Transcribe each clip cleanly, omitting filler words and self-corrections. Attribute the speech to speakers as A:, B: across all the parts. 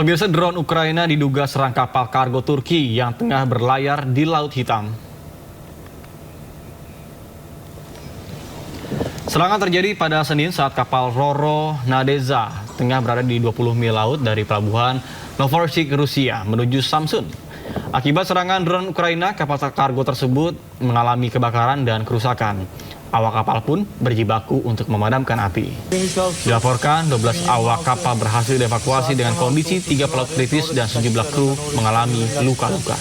A: Pemirsa, drone Ukraina diduga serang kapal kargo Turki yang tengah berlayar di Laut Hitam. Serangan terjadi pada Senin saat kapal Roro Nadeza tengah berada di 20 mil laut dari pelabuhan Novorossiysk, Rusia menuju Samsun. Akibat serangan drone Ukraina, kapal kargo tersebut mengalami kebakaran dan kerusakan. Awak kapal pun berjibaku untuk memadamkan api. Dilaporkan 12 awak kapal berhasil dievakuasi dengan kondisi 3 pelaut kritis dan sejumlah kru mengalami luka-luka.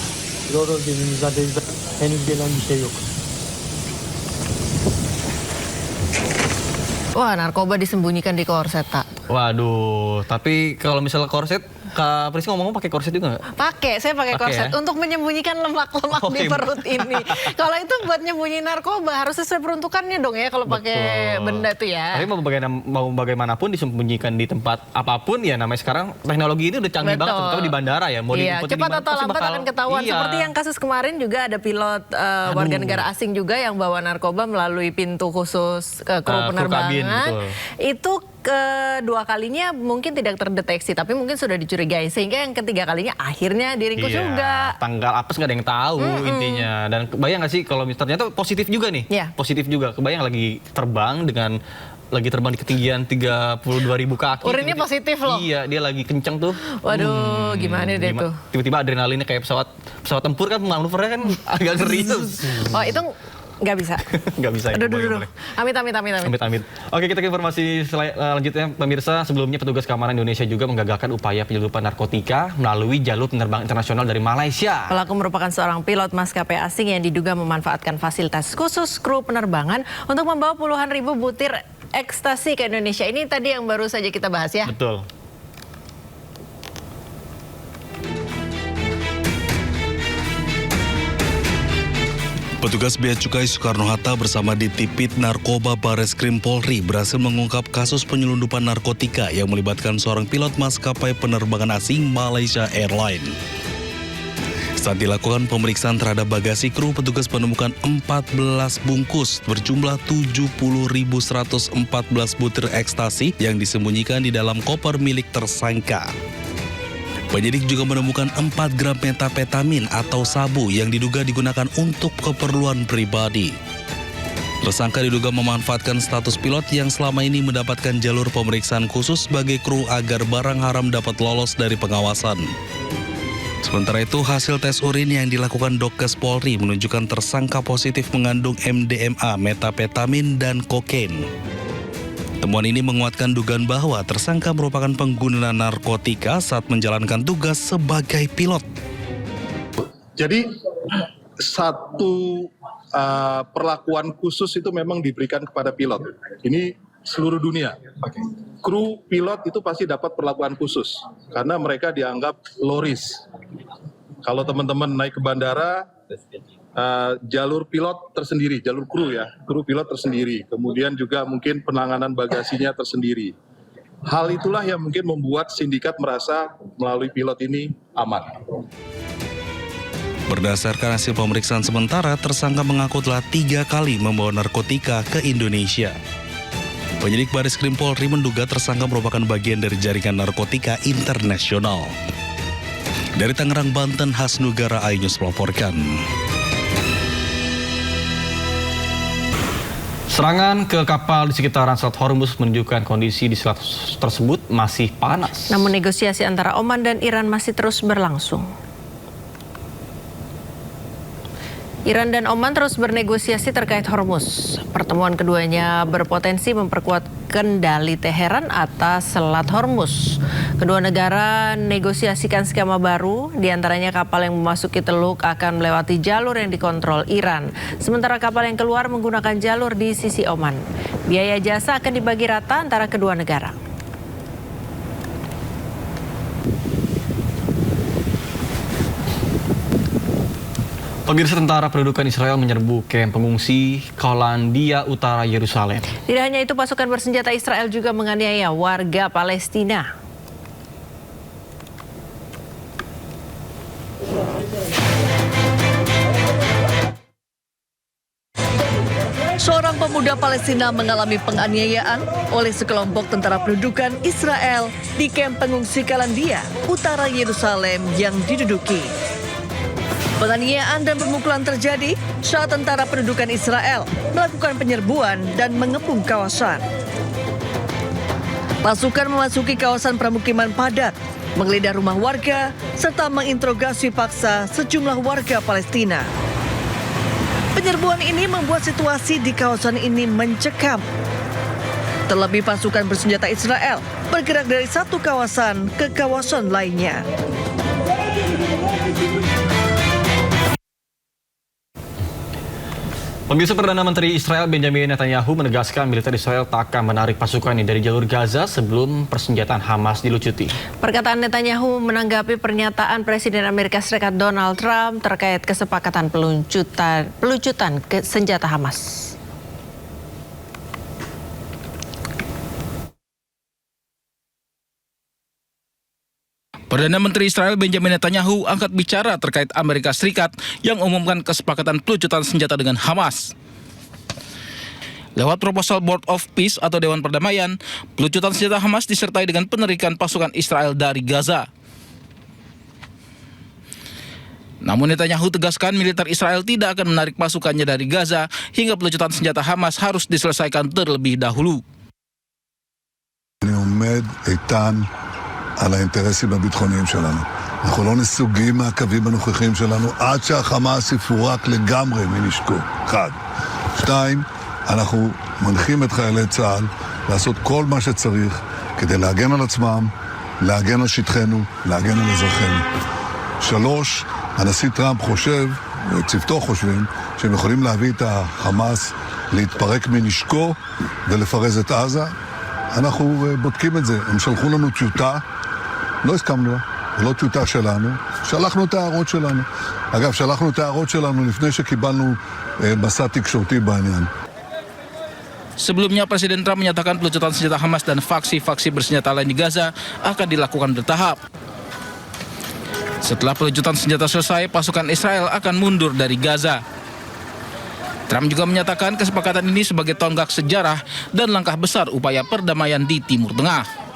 B: Wah, narkoba disembunyikan di korset, tak?
A: Waduh, tapi kalau misalnya korset, Kak Prisi ngomong pakai korset juga nggak?
B: Pakai, saya pakai korset
A: ya?
B: untuk menyembunyikan lemak-lemak di perut ini. Kalau itu buat nyembunyi narkoba harus sesuai peruntukannya dong ya kalau pakai benda itu ya.
A: Tapi mau bagaimanapun disembunyikan di tempat apapun ya, namanya sekarang teknologi ini udah canggih banget, terutama di bandara ya. Mau
B: cepat atau lambat akan ketahuan.
A: Iya.
B: Seperti yang kasus kemarin juga ada pilot warga negara asing juga yang bawa narkoba melalui pintu khusus kru penerbangan. Itu kedua kalinya mungkin tidak terdeteksi, tapi mungkin sudah dicurigai, sehingga yang ketiga kalinya akhirnya diringkus juga.
A: Tanggal apes nggak ada yang tahu intinya. Dan kebayang nggak sih kalau ternyata positif juga nih, positif juga. Kebayang lagi terbang di ketinggian 32.000 kaki.
B: Urinnya positif loh.
A: Iya, dia lagi kenceng tuh.
B: Waduh, gimana deh tuh.
A: Tiba-tiba adrenalinnya kayak pesawat tempur kan, manuvernya kan agak ngeri tuh.
B: Oh, itu nggak bisa.
A: Nggak bisa.
B: Aduh. Amit.
A: Oke, kita ke informasi selanjutnya, pemirsa. Sebelumnya petugas keamanan Indonesia juga menggagalkan upaya penyelundupan narkotika melalui jalur penerbangan internasional dari Malaysia.
B: Pelaku merupakan seorang pilot maskapai asing yang diduga memanfaatkan fasilitas khusus kru penerbangan untuk membawa puluhan ribu butir ekstasi ke Indonesia. Ini tadi yang baru saja kita bahas ya.
A: Betul.
C: Petugas Bea Cukai Soekarno-Hatta bersama Ditipid Narkoba Bareskrim Polri berhasil mengungkap kasus penyelundupan narkotika yang melibatkan seorang pilot maskapai penerbangan asing Malaysia Airlines. Saat dilakukan pemeriksaan terhadap bagasi kru, petugas menemukan 14 bungkus berjumlah 70.114 butir ekstasi yang disembunyikan di dalam koper milik tersangka. Penyidik juga menemukan 4 gram metapetamin atau sabu yang diduga digunakan untuk keperluan pribadi. Tersangka diduga memanfaatkan status pilot yang selama ini mendapatkan jalur pemeriksaan khusus sebagai kru agar barang haram dapat lolos dari pengawasan. Sementara itu, hasil tes urin yang dilakukan Dokes Polri menunjukkan tersangka positif mengandung MDMA, metapetamin, dan kokain. Temuan ini menguatkan dugaan bahwa tersangka merupakan pengguna narkotika saat menjalankan tugas sebagai pilot.
D: Jadi satu perlakuan khusus itu memang diberikan kepada pilot. Ini seluruh dunia. Kru pilot itu pasti dapat perlakuan khusus karena mereka dianggap low risk. Kalau teman-teman naik ke bandara, jalur pilot tersendiri, jalur kru pilot tersendiri. Kemudian juga mungkin penanganan bagasinya tersendiri. Hal itulah yang mungkin membuat sindikat merasa melalui pilot ini aman.
C: Berdasarkan hasil pemeriksaan sementara, tersangka mengaku telah 3 kali membawa narkotika ke Indonesia. Penyidik Bareskrim Polri menduga tersangka merupakan bagian dari jaringan narkotika internasional. Dari Tangerang, Banten, Hasnugara Ainews melaporkan.
A: Serangan ke kapal di sekitaran Selat Hormuz menunjukkan kondisi di selat tersebut masih panas.
B: Namun negosiasi antara Oman dan Iran masih terus berlangsung. Iran dan Oman terus bernegosiasi terkait Hormuz. Pertemuan keduanya berpotensi memperkuat kendali Teheran atas Selat Hormuz. Kedua negara negosiasikan skema baru, diantaranya kapal yang memasuki Teluk akan melewati jalur yang dikontrol Iran, sementara kapal yang keluar menggunakan jalur di sisi Oman. Biaya jasa akan dibagi rata antara kedua negara.
A: Pemirsa, tentara pendudukan Israel menyerbu kamp pengungsi Kaulandia Utara Yerusalem.
B: Tidak hanya itu, pasukan bersenjata Israel juga menganiaya warga Palestina.
E: Seorang pemuda Palestina mengalami penganiayaan oleh sekelompok tentara pendudukan Israel di kamp pengungsi Kalandia, utara Yerusalem yang diduduki. Penganiayaan dan pemukulan terjadi saat tentara pendudukan Israel melakukan penyerbuan dan mengepung kawasan. Pasukan memasuki kawasan permukiman padat, menggeledah rumah warga, serta menginterogasi paksa sejumlah warga Palestina. Penyerbuan ini membuat situasi di kawasan ini mencekam. Terlebih pasukan bersenjata Israel bergerak dari satu kawasan ke kawasan lainnya.
A: Pemirsa, Perdana Menteri Israel Benjamin Netanyahu menegaskan militer Israel tak akan menarik pasukannya dari jalur Gaza sebelum persenjataan Hamas dilucuti.
B: Perkataan Netanyahu menanggapi pernyataan Presiden Amerika Serikat Donald Trump terkait kesepakatan pelucutan senjata Hamas.
F: Perdana Menteri Israel Benjamin Netanyahu angkat bicara terkait Amerika Serikat yang umumkan kesepakatan pelucutan senjata dengan Hamas. Lewat proposal Board of Peace atau Dewan Perdamaian, pelucutan senjata Hamas disertai dengan penarikan pasukan Israel dari Gaza. Namun Netanyahu tegaskan militer Israel tidak akan menarik pasukannya dari Gaza hingga pelucutan senjata Hamas harus diselesaikan terlebih dahulu.
G: אני עומד איתן על האינטרסים הביטחוניים שלנו. אנחנו לא נסוגים מהקווים הנוכחים שלנו עד שהחמאס יפורק לגמרי מנשקו. 1. 2. אנחנו מנחים את חיילי צה"ל לעשות כל מה שצריך כדי להגן על עצמם, להגן על שטחנו, להגן על אזרחינו. 3. הנשיא טראמפ חושב, צוותו חושבים, שהם יכולים להביא את החמאס להתפרק מנשקו ולפרז את עזה. אנחנו בודקים את זה. הם שלחו לנו טיוטה, לא הסכמנו, זה לא טיוטה שלנו, שלחנו את ההערות שלנו. אגב, שלחנו את ההערות שלנו לפני שקיבלנו מסע תקשורתי בעניין.
F: Sebelumnya Presiden Trump menyatakan pelucutan senjata Hamas dan faksi-faksi bersenjata lain di Gaza akan dilakukan bertahap. Setelah pelucutan senjata selesai, pasukan Israel akan mundur dari Gaza. Trump juga menyatakan kesepakatan ini sebagai tonggak sejarah dan langkah besar upaya perdamaian di Timur Tengah.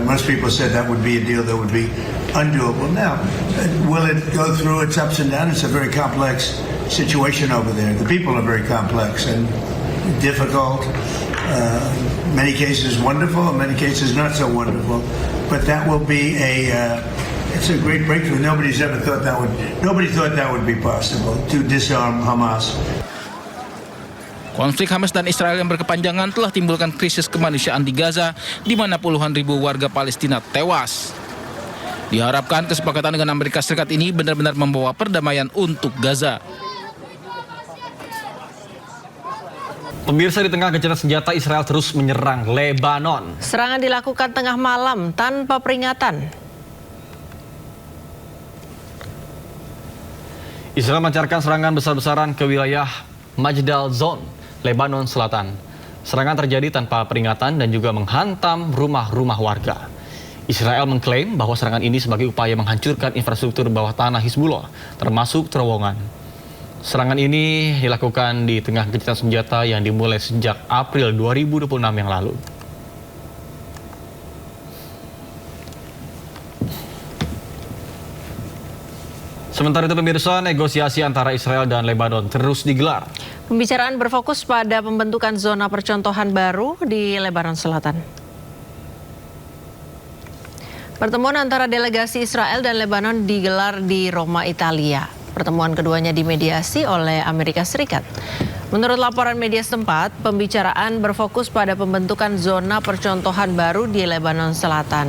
H: Most people said that would be a deal that would be undoable. Now, will it go through its ups and downs? It's a very complex situation over there. The people are very complex and difficult. Many cases wonderful, in many cases not so wonderful. But that will be it's a great breakthrough. Nobody thought that would be possible to disarm Hamas.
F: Konflik Hamas dan Israel yang berkepanjangan telah timbulkan krisis kemanusiaan di Gaza, di mana puluhan ribu warga Palestina tewas. Diharapkan kesepakatan dengan Amerika Serikat ini benar-benar membawa perdamaian untuk Gaza.
A: Pemirsa, di tengah gencatan senjata Israel terus menyerang Lebanon.
B: Serangan dilakukan tengah malam tanpa peringatan.
A: Israel melancarkan serangan besar-besaran ke wilayah Majdal Zone, Lebanon Selatan. Serangan terjadi tanpa peringatan dan juga menghantam rumah-rumah warga. Israel mengklaim bahwa serangan ini sebagai upaya menghancurkan infrastruktur bawah tanah Hizbullah, termasuk terowongan. Serangan ini dilakukan di tengah gencatan senjata yang dimulai sejak April 2026 yang lalu. Sementara itu pemirsa, negosiasi antara Israel dan Lebanon terus digelar.
B: Pembicaraan berfokus pada pembentukan zona percontohan baru di Lebanon Selatan. Pertemuan antara delegasi Israel dan Lebanon digelar di Roma, Italia. Pertemuan keduanya dimediasi oleh Amerika Serikat. Menurut laporan media setempat, pembicaraan berfokus pada pembentukan zona percontohan baru di Lebanon Selatan.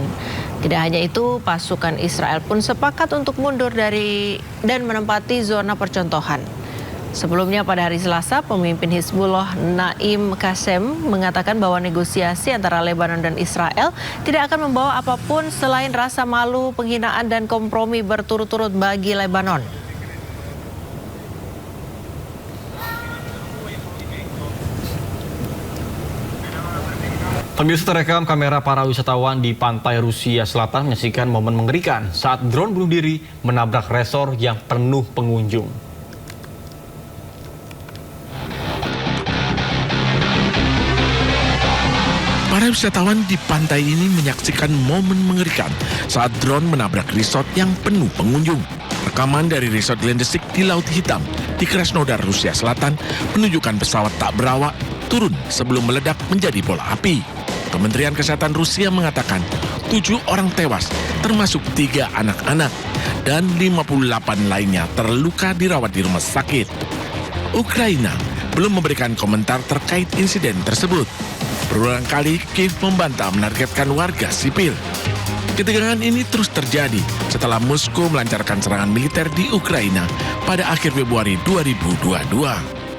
B: Tidak hanya itu, pasukan Israel pun sepakat untuk mundur dari dan menempati zona percontohan. Sebelumnya pada hari Selasa, pemimpin Hizbullah Naim Qassem mengatakan bahwa negosiasi antara Lebanon dan Israel tidak akan membawa apapun selain rasa malu, penghinaan, dan kompromi berturut-turut bagi Lebanon.
A: Pemirsa, terekam kamera para wisatawan di pantai Rusia Selatan menyaksikan momen mengerikan saat drone bunuh diri menabrak resor yang penuh pengunjung.
I: Para wisatawan di pantai ini menyaksikan momen mengerikan saat drone menabrak resort yang penuh pengunjung. Rekaman dari resort Glendesik di Laut Hitam di Krasnodar, Rusia Selatan menunjukkan pesawat tak berawak turun sebelum meledak menjadi bola api. Kementerian Kesehatan Rusia mengatakan 7 orang tewas, termasuk 3 anak-anak, dan 58 lainnya terluka dirawat di rumah sakit. Ukraina belum memberikan komentar terkait insiden tersebut. Berulang kali Kiev membantah menargetkan warga sipil. Ketegangan ini terus terjadi setelah Moskow melancarkan serangan militer di Ukraina pada akhir Februari 2022.